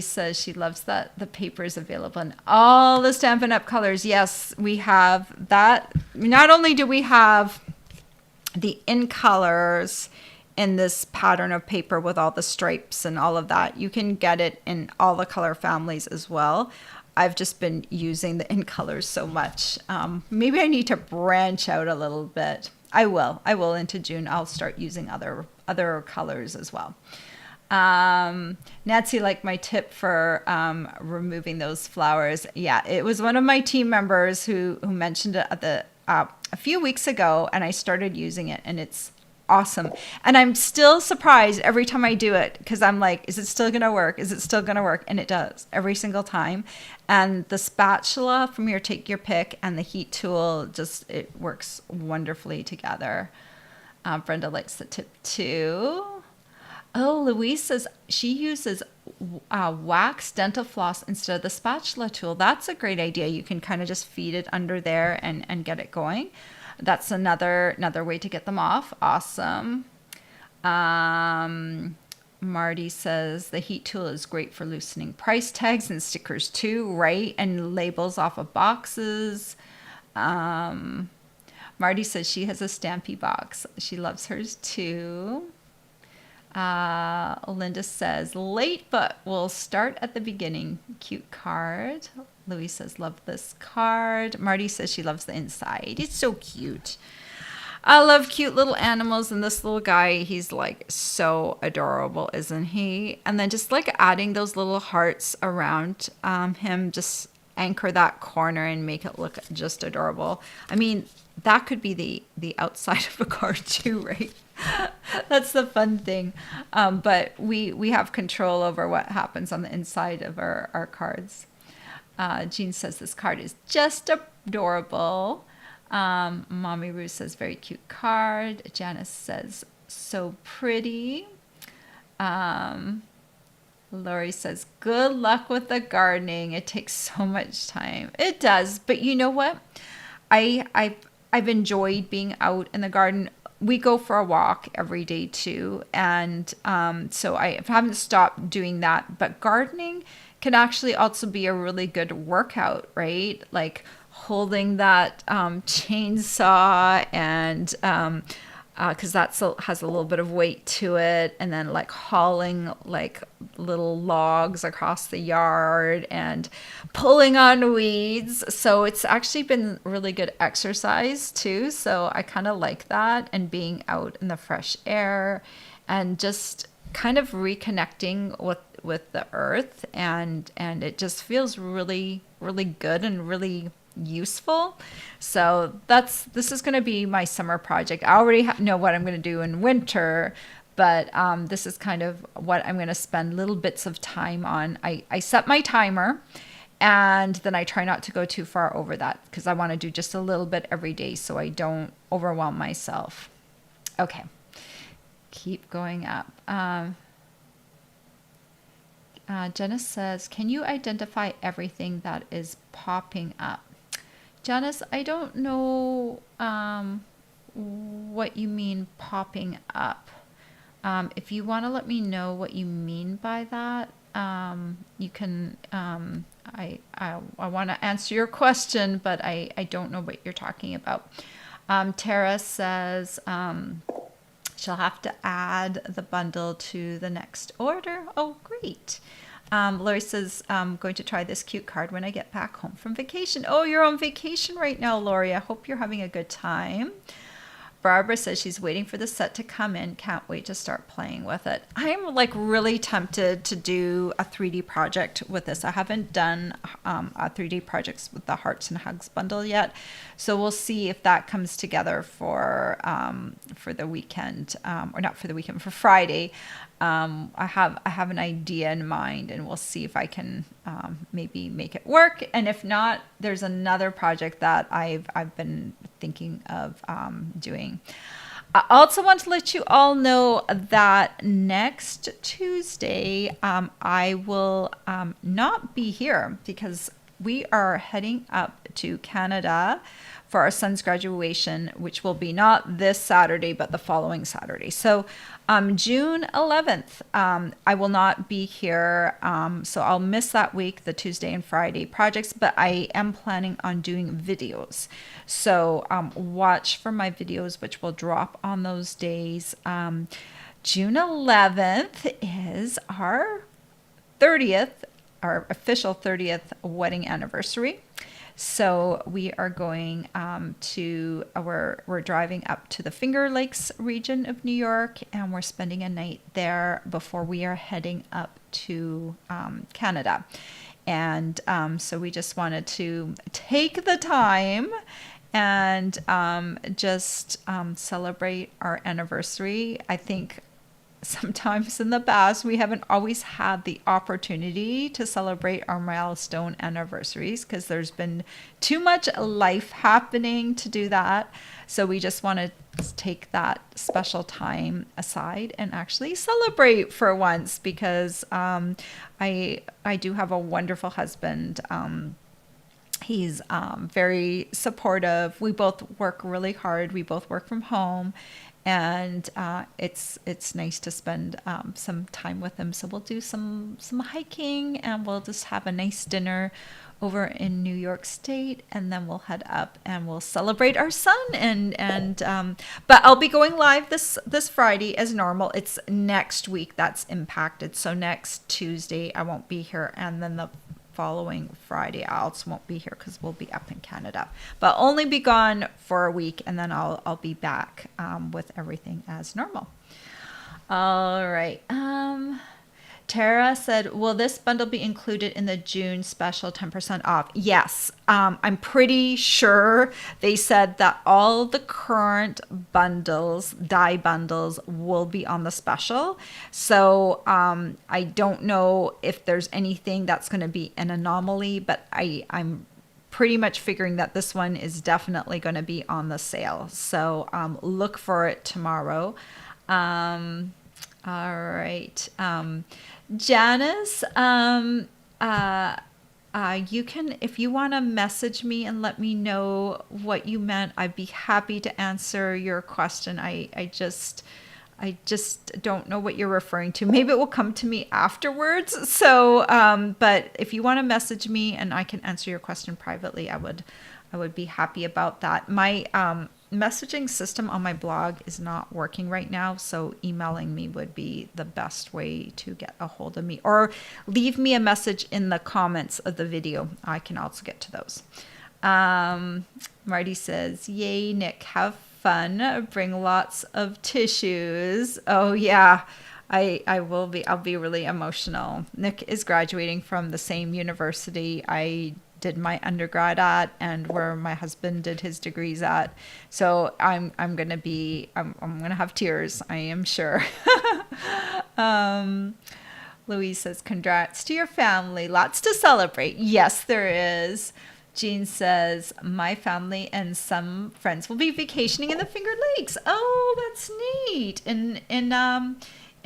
says she loves that the paper is available in all the Stampin' Up! Colors. Yes, we have that. Not only do we have the in colors in this pattern of paper with all the stripes and all of that, you can get it in all the color families as well. I've just been using the in colors so much. Maybe I need to branch out a little bit. I will into June. I'll start using other colors as well. Nancy liked my tip for removing those flowers. Yeah, it was one of my team members who mentioned it at a few weeks ago, and I started using it, and it's awesome. And I'm still surprised every time I do it, because I'm like, is it still gonna work? Is it still gonna work? And it does every single time. And the spatula from your Take Your Pick and the heat tool, it works wonderfully together. Brenda likes the tip too. Oh, Louise says she uses wax dental floss instead of the spatula tool. That's a great idea. You can kind of just feed it under there and get it going. That's another way to get them off. Awesome. Marty says the heat tool is great for loosening price tags and stickers too, right? And labels off of boxes. Marty says she has a Stampy box. She loves hers too. Linda says, late, but we'll start at the beginning. Cute card. Louise says, love this card. Marty says she loves the inside. It's so cute. I love cute little animals, and this little guy, he's like so adorable, isn't he? And then just like adding those little hearts around him, just anchor that corner and make it look just adorable. I mean, that could be the outside of a card too, right? That's the fun thing. But we have control over what happens on the inside of our cards. Jean says this card is just adorable. Mommy Ruth says very cute card. Janice says so pretty. Lori says good luck with the gardening. It takes so much time. It does, but you know what? I've enjoyed being out in the garden. We go for a walk every day too, and so I haven't stopped doing that. But gardening can actually also be a really good workout, right? Like holding that chainsaw and because that has a little bit of weight to it, and then like hauling like little logs across the yard and pulling on weeds. So it's actually been really good exercise too. So I kind of like that, and being out in the fresh air and just kind of reconnecting with the earth, and it just feels really, really good and really useful. So this is going to be my summer project. I already know what I'm going to do in winter, but this is kind of what I'm going to spend little bits of time on. I set my timer, and then I try not to go too far over that, because I want to do just a little bit every day so I don't overwhelm myself. Okay, keep going up. Janice says, can you identify everything that is popping up? Janice, I don't know what you mean popping up. If you want to let me know what you mean by that, you can. I want to answer your question, but I don't know what you're talking about. Tara says she'll have to add the bundle to the next order. Oh, great. Lori says, I'm going to try this cute card when I get back home from vacation. Oh, you're on vacation right now, Lori. I hope you're having a good time. Barbara says she's waiting for the set to come in. Can't wait to start playing with it. I'm like really tempted to do a 3D project with this. I haven't done a 3D projects with the Hearts and Hugs bundle yet. So we'll see if that comes together for the weekend, or not for the weekend, for Friday. I have an idea in mind, and we'll see if I can maybe make it work. And if not, there's another project that I've been thinking of doing. I also want to let you all know that next Tuesday I will not be here, because we are heading up to Canada for our son's graduation, which will be not this Saturday, but the following Saturday. So June 11th, I will not be here. So I'll miss that week, the Tuesday and Friday projects, but I am planning on doing videos. So watch for my videos, which will drop on those days. June 11th is our 30th, our official 30th wedding anniversary. So we are going we're driving up to the Finger Lakes region of New York, and we're spending a night there before we are heading up to Canada. And so we just wanted to take the time and just celebrate our anniversary. I think sometimes in the past, we haven't always had the opportunity to celebrate our milestone anniversaries because there's been too much life happening to do that. So we just want to take that special time aside and actually celebrate for once because I do have a wonderful husband. He's very supportive. We both work really hard. We both work from home, and it's nice to spend some time with him. So we'll do some hiking, and we'll just have a nice dinner over in New York State, and then we'll head up and we'll celebrate our son. And but I'll be going live this Friday as normal. It's next week that's impacted. So next Tuesday I won't be here, and then the following Friday I also won't be here because we'll be up in Canada, but only be gone for a week, and then I'll be back with everything as normal. All right. Tara said, will this bundle be included in the June special 10% off? Yes. I'm pretty sure they said that all the current bundles, dye bundles, will be on the special. So I don't know if there's anything that's going to be an anomaly, but I'm pretty much figuring that this one is definitely going to be on the sale. So look for it tomorrow. All right. Janice, you can, if you want to message me and let me know what you meant, I'd be happy to answer your question. I just don't know what you're referring to. Maybe it will come to me afterwards. So, but if you want to message me and I can answer your question privately, I would be happy about that. My messaging system on my blog is not working right now, so emailing me would be the best way to get a hold of me, or leave me a message in the comments of the video. I can also get to those. Marty says, yay, Nick, have fun. Bring lots of tissues. Oh yeah, I will be. I'll be really emotional. Nick is graduating from the same university I did my undergrad at, and where my husband did his degrees at. So I'm gonna have tears, I am sure. Louise says, congrats to your family. Lots to celebrate. Yes, there is. Jean says, my family and some friends will be vacationing in the Finger Lakes. Oh, that's neat.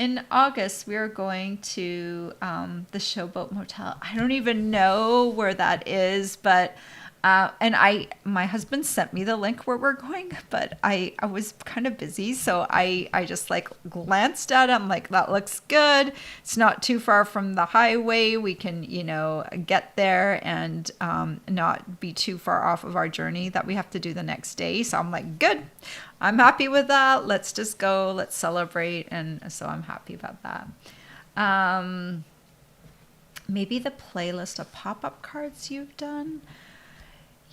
In August, we are going to the Showboat Motel. I don't even know where that is, but my husband sent me the link where we're going, but I was kind of busy, so I just like glanced at it. I'm like, that looks good. It's not too far from the highway. We can, get there and not be too far off of our journey that we have to do the next day. So I'm like, good. I'm happy with that. Let's just go. Let's celebrate. And so I'm happy about that. Maybe the playlist of pop-up cards you've done.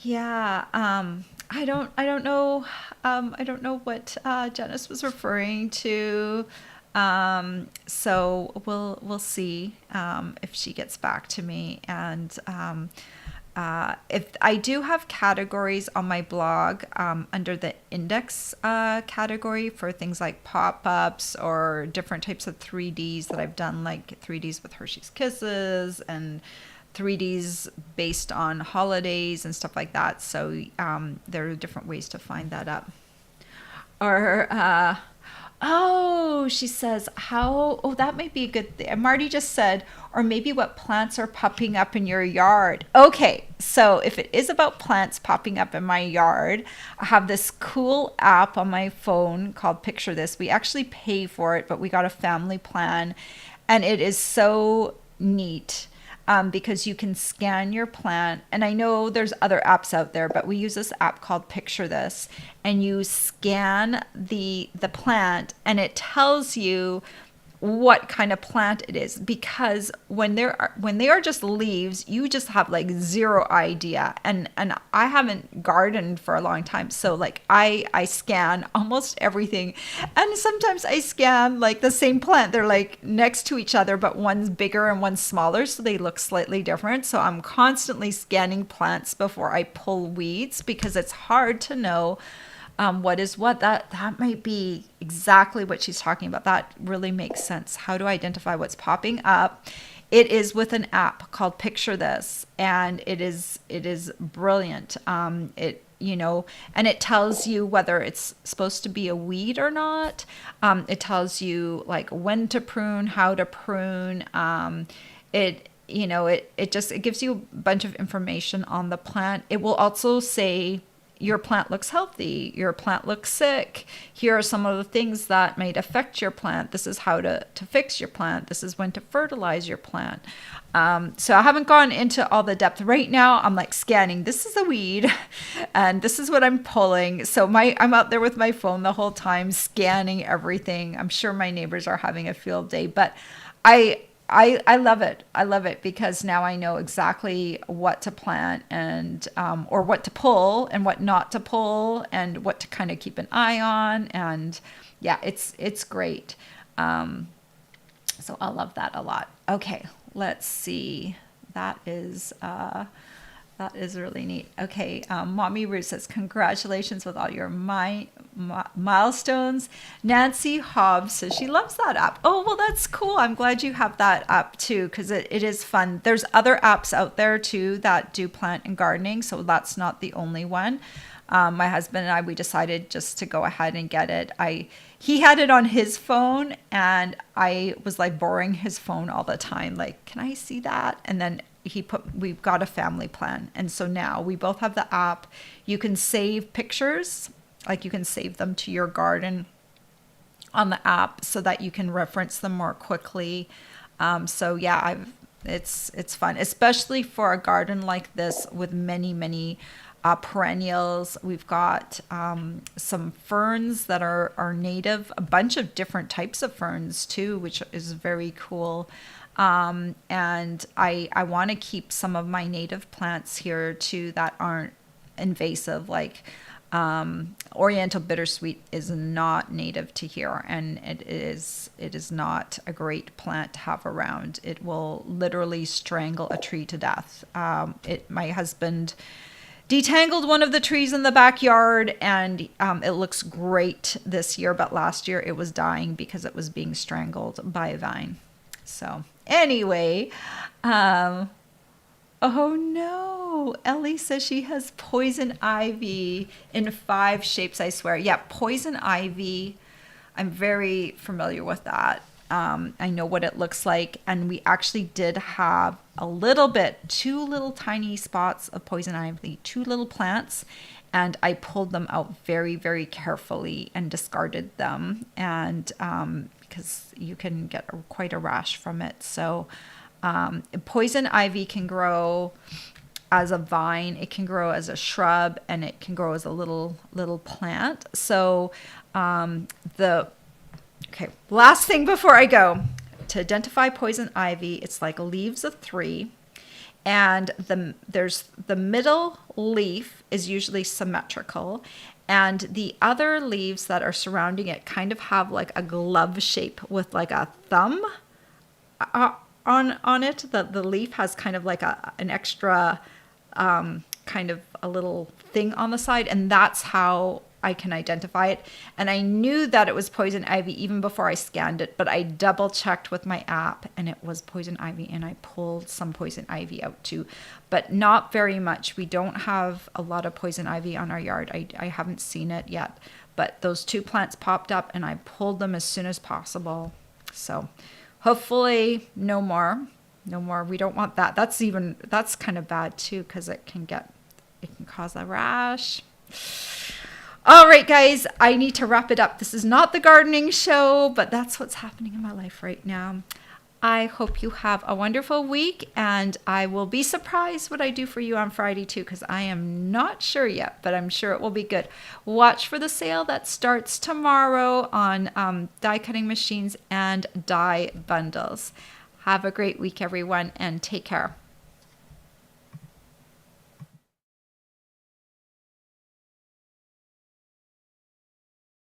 Yeah. I don't know. I don't know what Janice was referring to. So we'll see if she gets back to me. And if I do have categories on my blog under the index category for things like pop-ups or different types of 3Ds that I've done, like 3Ds with Hershey's Kisses and 3Ds based on holidays and stuff like that. So there are different ways to find that up. Or she says, that might be a good thing. Marty just said, or maybe what plants are popping up in your yard. Okay, so if it is about plants popping up in my yard, I have this cool app on my phone called Picture This. We actually pay for it, but we got a family plan, and it is so neat. Because you can scan your plant, and I know there's other apps out there, but we use this app called Picture This, and you scan the plant, and it tells you what kind of plant it is, because when they are just leaves, you just have like zero idea. And I haven't gardened for a long time, so like I scan almost everything, and sometimes I scan like the same plant. They're like next to each other, but one's bigger and one's smaller, so they look slightly different. So I'm constantly scanning plants before I pull weeds, because it's hard to know what is what. That might be exactly what she's talking about. That really makes sense. How to identify what's popping up. It is with an app called Picture This, and it is brilliant. And it tells you whether it's supposed to be a weed or not. It tells you like when to prune, how to prune. It gives you a bunch of information on the plant. It will also say your plant looks healthy, your plant looks sick. Here are some of the things that might affect your plant. This is how to fix your plant. This is when to fertilize your plant. So I haven't gone into all the depth right now. I'm like scanning. This is a weed, and this is what I'm pulling. So I'm out there with my phone the whole time scanning everything. I'm sure my neighbors are having a field day, but I love it. I love it because now I know exactly what to plant and or what to pull and what not to pull and what to kind of keep an eye on. And yeah, it's great. So I love that a lot. Okay, let's see. That is really neat. Okay, Mommy Ruth says, congratulations with all your milestones. Nancy Hobbs says she loves that app. Oh, well, that's cool. I'm glad you have that app too, because it is fun. There's other apps out there too that do plant and gardening, so that's not the only one. My husband and I, we decided just to go ahead and get it. He had it on his phone, and I was like borrowing his phone all the time. Like, can I see that? And then we've got a family plan. And so now we both have the app. You can save pictures, like you can save them to your garden on the app so that you can reference them more quickly. So yeah, it's fun, especially for a garden like this with many perennials. We've got some ferns that are native, a bunch of different types of ferns too, which is very cool. And I want to keep some of my native plants here too that aren't invasive. Like Oriental bittersweet is not native to here, and it is not a great plant to have around. It will literally strangle a tree to death. My husband detangled one of the trees in the backyard, and it looks great this year, but last year it was dying because it was being strangled by a vine. So anyway, oh no, Ellie says she has poison ivy in 5 shapes, I swear. Yeah, poison ivy, I'm very familiar with that. I know what it looks like, and we actually did have a little bit, 2 little tiny spots of poison ivy, 2 little plants, and I pulled them out very, very carefully and discarded them, and because you can get quite a rash from it. So poison ivy can grow as a vine, it can grow as a shrub, and it can grow as a little plant. So okay, last thing before I go, to identify poison ivy, it's like leaves of 3, and there's the middle leaf is usually symmetrical, and the other leaves that are surrounding it kind of have like a glove shape with like a thumb on it. The leaf has kind of like an extra kind of a little thing on the side, and that's how I can identify it. And I knew that it was poison ivy even before I scanned it, but I double checked with my app and it was poison ivy, and I pulled some poison ivy out too, but not very much. We don't have a lot of poison ivy on our yard. I haven't seen it yet, but those 2 plants popped up and I pulled them as soon as possible. So hopefully no more. We don't want that. That's kind of bad too, because it can cause a rash. All right, guys, I need to wrap it up. This is not the gardening show, but that's what's happening in my life right now. I hope you have a wonderful week, and I will be surprised what I do for you on Friday too, because I am not sure yet, but I'm sure it will be good. Watch for the sale that starts tomorrow on die cutting machines and die bundles. Have a great week, everyone, and take care.